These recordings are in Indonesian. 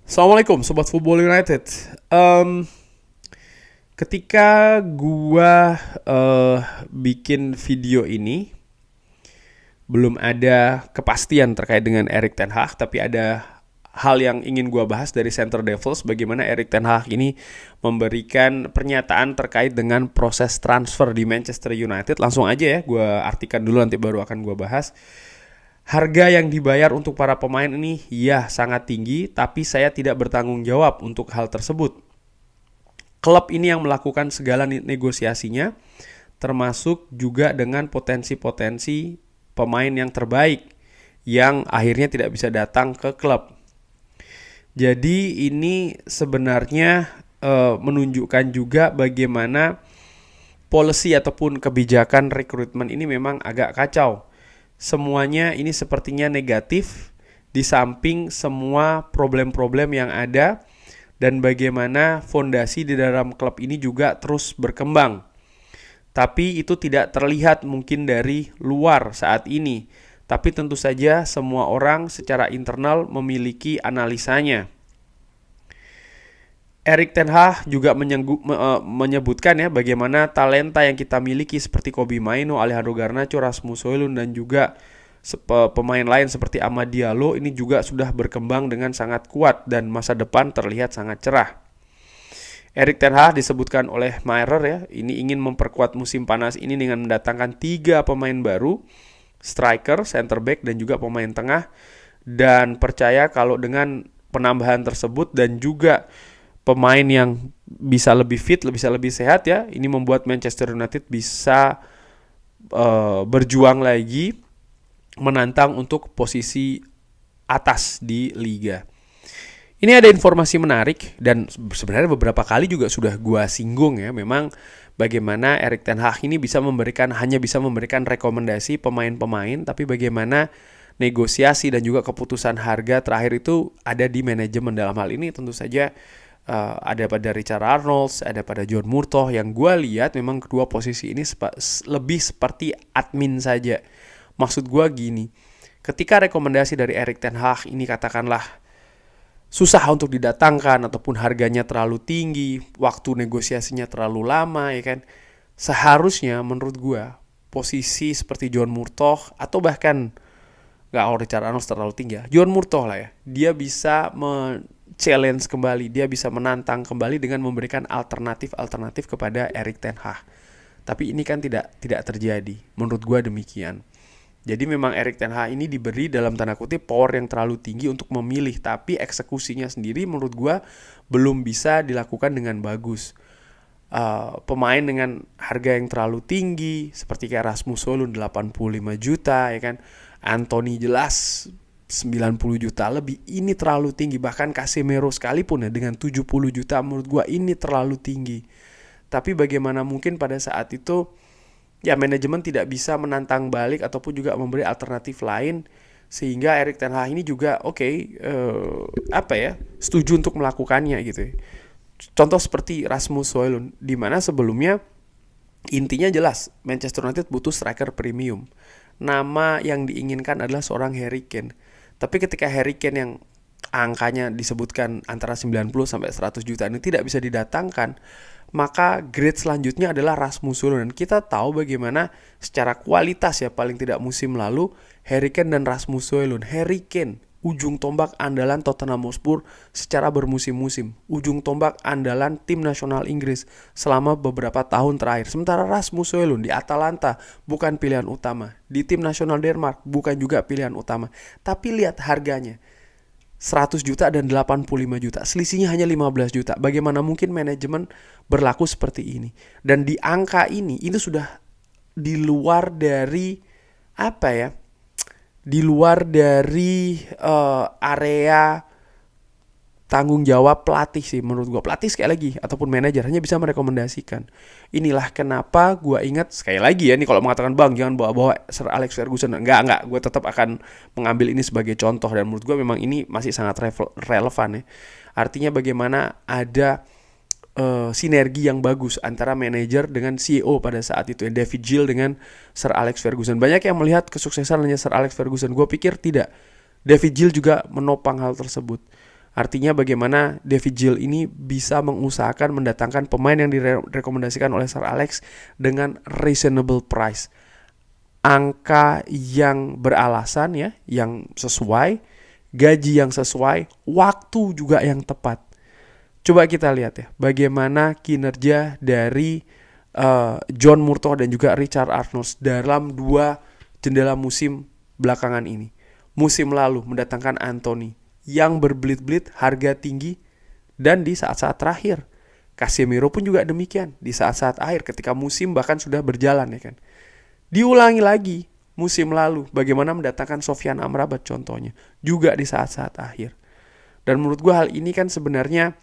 Assalamualaikum Sobat Football United. Ketika gua bikin video ini, belum ada kepastian terkait dengan Erik ten Hag, tapi ada hal yang ingin gua bahas dari Center Devils, bagaimana Erik ten Hag ini memberikan pernyataan terkait dengan proses transfer di Manchester United. Langsung aja ya, gua artikan dulu nanti baru akan gua bahas. Harga yang dibayar untuk para pemain ini ya sangat tinggi, tapi saya tidak bertanggung jawab untuk hal tersebut. Klub ini yang melakukan segala negosiasinya, termasuk juga dengan potensi-potensi pemain yang terbaik yang akhirnya tidak bisa datang ke klub. Jadi ini sebenarnya menunjukkan juga bagaimana policy ataupun kebijakan rekrutmen ini memang agak kacau. Semuanya ini sepertinya negatif, di samping semua problem-problem yang ada dan bagaimana fondasi di dalam klub ini juga terus berkembang. Tapi itu tidak terlihat mungkin dari luar saat ini. Tapi tentu saja semua orang secara internal memiliki analisanya. Erik ten Hag juga menyebutkan ya bagaimana talenta yang kita miliki seperti Kobbie Mainoo, Alejandro Garnacho, Rasmus Højlund dan juga pemain lain seperti Amad Diallo ini juga sudah berkembang dengan sangat kuat dan masa depan terlihat sangat cerah. Erik ten Hag disebutkan oleh Mairer ya, ini ingin memperkuat musim panas ini dengan mendatangkan 3 pemain baru, striker, center back dan juga pemain tengah, dan percaya kalau dengan penambahan tersebut dan juga pemain yang bisa lebih fit, bisa lebih sehat ya, ini membuat Manchester United bisa berjuang lagi menantang untuk posisi atas di liga. Ini ada informasi menarik dan sebenarnya beberapa kali juga sudah gua singgung ya, memang bagaimana Erik ten Hag ini hanya bisa memberikan rekomendasi pemain-pemain, tapi bagaimana negosiasi dan juga keputusan harga terakhir itu ada di manajemen. Dalam hal ini tentu saja ada pada Richard Arnold, ada pada John Murtough, yang gue lihat memang kedua posisi ini lebih seperti admin saja. Maksud gue gini, ketika rekomendasi dari Erik ten Hag ini katakanlah susah untuk didatangkan ataupun harganya terlalu tinggi, waktu negosiasinya terlalu lama ya kan, seharusnya menurut gue posisi seperti John Murtough atau bahkan nggak, Richard Arnold terlalu tinggi ya, John Murtough lah ya, dia bisa challenge kembali, dia bisa menantang kembali dengan memberikan alternatif kepada Erik ten Hag. Tapi ini kan tidak terjadi, menurut gue demikian. Jadi memang Erik ten Hag ini diberi dalam tanda kutip power yang terlalu tinggi untuk memilih, tapi eksekusinya sendiri menurut gue belum bisa dilakukan dengan bagus. Pemain dengan harga yang terlalu tinggi seperti kayak Rasmus Højlund 85 juta ya kan, Anthony jelas 90 juta lebih, ini terlalu tinggi. Bahkan Casemiro sekalipun ya dengan 70 juta menurut gue ini terlalu tinggi. Tapi bagaimana mungkin pada saat itu ya manajemen tidak bisa menantang balik ataupun juga memberi alternatif lain, sehingga Erik ten Hag ini juga setuju untuk melakukannya gitu ya. Contoh seperti Rasmus Højlund, di mana sebelumnya intinya jelas Manchester United butuh striker premium. Nama yang diinginkan adalah seorang Harry Kane. Tapi ketika Harry Kane yang angkanya disebutkan antara 90 sampai 100 juta ini tidak bisa didatangkan, maka grade selanjutnya adalah Rasmus Højlund. Dan kita tahu bagaimana secara kualitas ya paling tidak musim lalu Harry Kane dan Rasmus Højlund. Harry Kane ujung tombak andalan Tottenham Hotspur secara bermusim-musim, ujung tombak andalan tim nasional Inggris selama beberapa tahun terakhir. Sementara Rasmus Højlund di Atalanta bukan pilihan utama, di tim nasional Denmark bukan juga pilihan utama. Tapi lihat harganya, 100 juta dan 85 juta. Selisihnya hanya 15 juta. Bagaimana mungkin manajemen berlaku seperti ini? Dan di angka ini sudah di luar dari di luar dari area tanggung jawab pelatih sih menurut gue. Pelatih sekali lagi ataupun manajer hanya bisa merekomendasikan. Inilah kenapa gue ingat sekali lagi ya, nih kalau mengatakan bang jangan bawa-bawa Sir Alex Ferguson, enggak, gue tetap akan mengambil ini sebagai contoh, dan menurut gue memang ini masih sangat relevan ya. Artinya bagaimana ada sinergi yang bagus antara manajer dengan CEO pada saat itu ya, David Gill dengan Sir Alex Ferguson. Banyak yang melihat kesuksesan hanya Sir Alex Ferguson, gue pikir tidak. David Gill juga menopang hal tersebut. Artinya bagaimana David Gill ini bisa mengusahakan mendatangkan pemain yang direkomendasikan oleh Sir Alex dengan reasonable price. Angka yang beralasan ya, yang sesuai, gaji yang sesuai, waktu juga yang tepat. Coba kita lihat ya, bagaimana kinerja dari John Murtough dan juga Richard Arnold dalam 2 jendela musim belakangan ini. Musim lalu mendatangkan Anthony yang berbelit-belit, harga tinggi, dan di saat-saat terakhir. Casemiro pun juga demikian, di saat-saat akhir ketika musim bahkan sudah berjalan ya kan. Diulangi lagi musim lalu, bagaimana mendatangkan Sofyan Amrabat contohnya, juga di saat-saat akhir. Dan menurut gue hal ini kan sebenarnya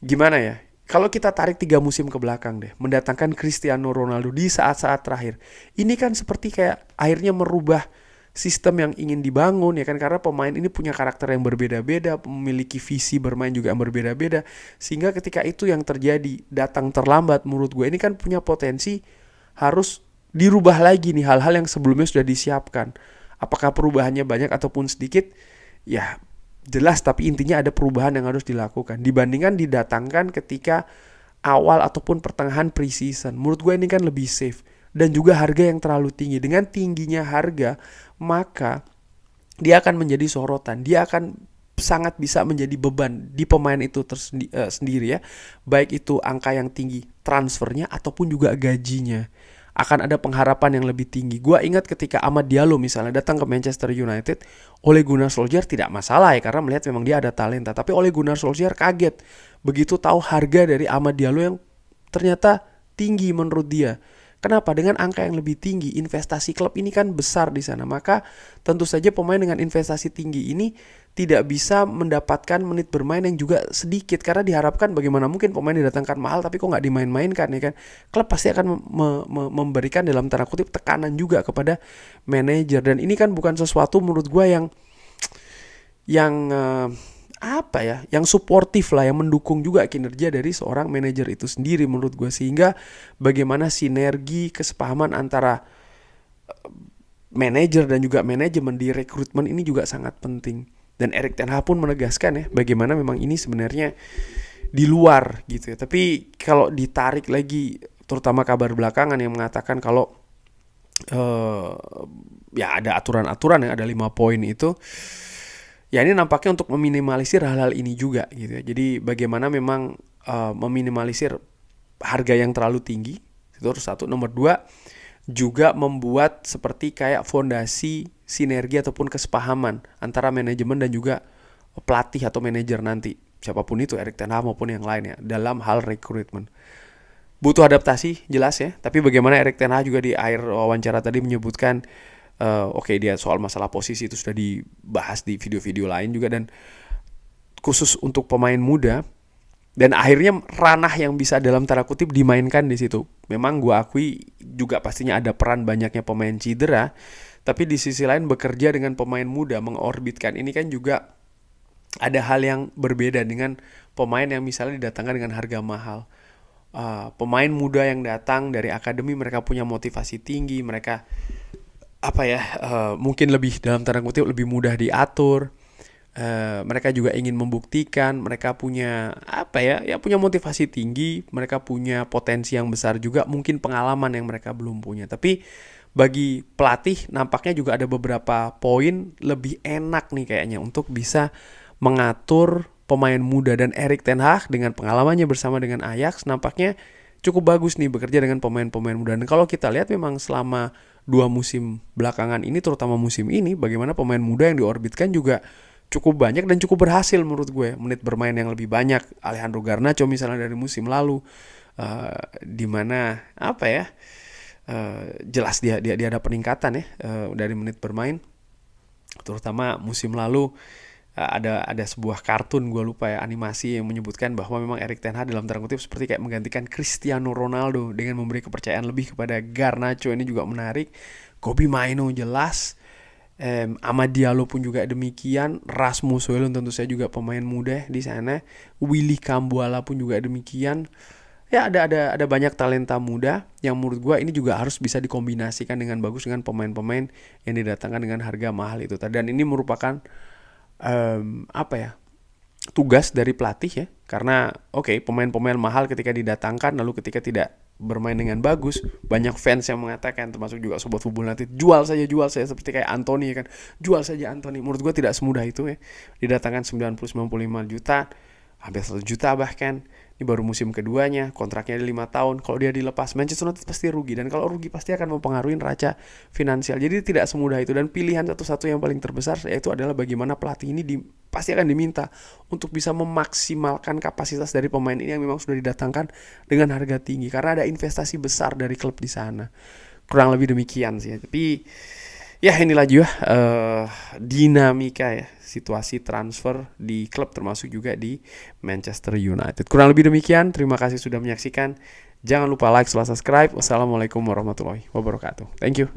gimana ya, kalau kita tarik 3 musim ke belakang deh, mendatangkan Cristiano Ronaldo di saat-saat terakhir, ini kan seperti kayak akhirnya merubah sistem yang ingin dibangun ya kan, karena pemain ini punya karakter yang berbeda-beda, memiliki visi bermain juga yang berbeda-beda, sehingga ketika itu yang terjadi datang terlambat, menurut gue ini kan punya potensi harus dirubah lagi nih hal-hal yang sebelumnya sudah disiapkan. Apakah perubahannya banyak ataupun sedikit? Ya jelas, tapi intinya ada perubahan yang harus dilakukan dibandingkan didatangkan ketika awal ataupun pertengahan pre-season. Menurut gue ini kan lebih safe. Dan juga harga yang terlalu tinggi. Dengan tingginya harga, maka dia akan menjadi sorotan. Dia akan sangat bisa menjadi beban di pemain itu sendiri ya. Baik itu angka yang tinggi transfernya ataupun juga gajinya. Akan ada pengharapan yang lebih tinggi. Gua ingat ketika Amad Diallo misalnya datang ke Manchester United, Ole Gunnar Solskjaer tidak masalah ya, karena melihat memang dia ada talenta. Tapi Ole Gunnar Solskjaer kaget begitu tahu harga dari Amad Diallo yang ternyata tinggi menurut dia. Kenapa? Dengan angka yang lebih tinggi, investasi klub ini kan besar di sana. Maka tentu saja pemain dengan investasi tinggi ini tidak bisa mendapatkan menit bermain yang juga sedikit. Karena diharapkan bagaimana mungkin pemain didatangkan mahal tapi kok nggak dimain-mainkan ya kan. Klub pasti akan memberikan dalam tanda kutip tekanan juga kepada manajer. Dan ini kan bukan sesuatu menurut gue yang suportif lah, yang mendukung juga kinerja dari seorang manajer itu sendiri menurut gue. Sehingga bagaimana sinergi kesepahaman antara manajer dan juga manajemen di rekrutmen ini juga sangat penting. Dan Erik ten Hag pun menegaskan ya bagaimana memang ini sebenarnya di luar gitu ya. Tapi kalau ditarik lagi terutama kabar belakangan yang mengatakan kalau ya ada aturan-aturan yang ada 5 poin itu, ya ini nampaknya untuk meminimalisir hal-hal ini juga gitu ya. Jadi bagaimana memang meminimalisir harga yang terlalu tinggi, itu harus satu. Nomor 2, juga membuat seperti kayak fondasi sinergi ataupun kesepahaman antara manajemen dan juga pelatih atau manajer nanti, siapapun itu, Erik ten Hag maupun yang lainnya, dalam hal rekrutmen. Butuh adaptasi jelas ya, tapi bagaimana Erik ten Hag juga di akhir wawancara tadi menyebutkan Oke, dia soal masalah posisi itu sudah dibahas di video-video lain juga, dan khusus untuk pemain muda, dan akhirnya ranah yang bisa dalam tanda kutip dimainkan di situ. Memang gue akui juga pastinya ada peran banyaknya pemain cedera, tapi di sisi lain bekerja dengan pemain muda, mengorbitkan ini kan juga ada hal yang berbeda dengan pemain yang misalnya didatangkan dengan harga mahal. Pemain muda yang datang dari akademi, mereka punya motivasi tinggi, mereka mungkin lebih dalam tanda kutip lebih mudah diatur. Mereka juga ingin membuktikan, mereka punya punya motivasi tinggi, mereka punya potensi yang besar juga, mungkin pengalaman yang mereka belum punya. Tapi bagi pelatih nampaknya juga ada beberapa poin lebih enak nih kayaknya untuk bisa mengatur pemain muda, dan Erik ten Hag dengan pengalamannya bersama dengan Ajax nampaknya cukup bagus nih bekerja dengan pemain-pemain muda. Dan kalau kita lihat memang selama 2 musim belakangan ini, terutama musim ini, bagaimana pemain muda yang diorbitkan juga cukup banyak dan cukup berhasil menurut gue. Menit bermain yang lebih banyak, Alejandro Garnacho misalnya dari musim lalu, dimana jelas dia ada peningkatan ya dari menit bermain. Terutama musim lalu ada sebuah kartun, gue lupa ya, animasi yang menyebutkan bahwa memang Erik ten Hag dalam tanda kutip seperti kayak menggantikan Cristiano Ronaldo dengan memberi kepercayaan lebih kepada Garnacho. Ini juga menarik. Kobbie Mainoo jelas, Amad Diallo pun juga demikian, Rasmus Højlund tentu saja juga pemain muda di sana, Willy Kambuala pun juga demikian. Ya ada banyak talenta muda yang menurut gue ini juga harus bisa dikombinasikan dengan bagus dengan pemain-pemain yang didatangkan dengan harga mahal itu. Dan ini merupakan tugas dari pelatih ya, karena pemain-pemain mahal ketika didatangkan lalu ketika tidak bermain dengan bagus, banyak fans yang mengatakan, termasuk juga sobat Football United, jual saja seperti kayak Anthony kan, jual saja Anthony. Menurut gue tidak semudah itu ya, didatangkan 90-95 juta, hampir 1 juta bahkan. Ini baru musim keduanya, kontraknya 5 tahun. Kalau dia dilepas, Manchester United pasti rugi, dan kalau rugi pasti akan mempengaruhi neraca finansial. Jadi tidak semudah itu, dan pilihan satu-satu yang paling terbesar yaitu adalah bagaimana pelatih ini pasti akan diminta untuk bisa memaksimalkan kapasitas dari pemain ini yang memang sudah didatangkan dengan harga tinggi, karena ada investasi besar dari klub di sana. Kurang lebih demikian sih. Tapi ya inilah juga dinamika ya, situasi transfer di klub termasuk juga di Manchester United. Kurang lebih demikian. Terima kasih sudah menyaksikan. Jangan lupa like, subscribe. Wassalamualaikum warahmatullahi wabarakatuh. Thank you.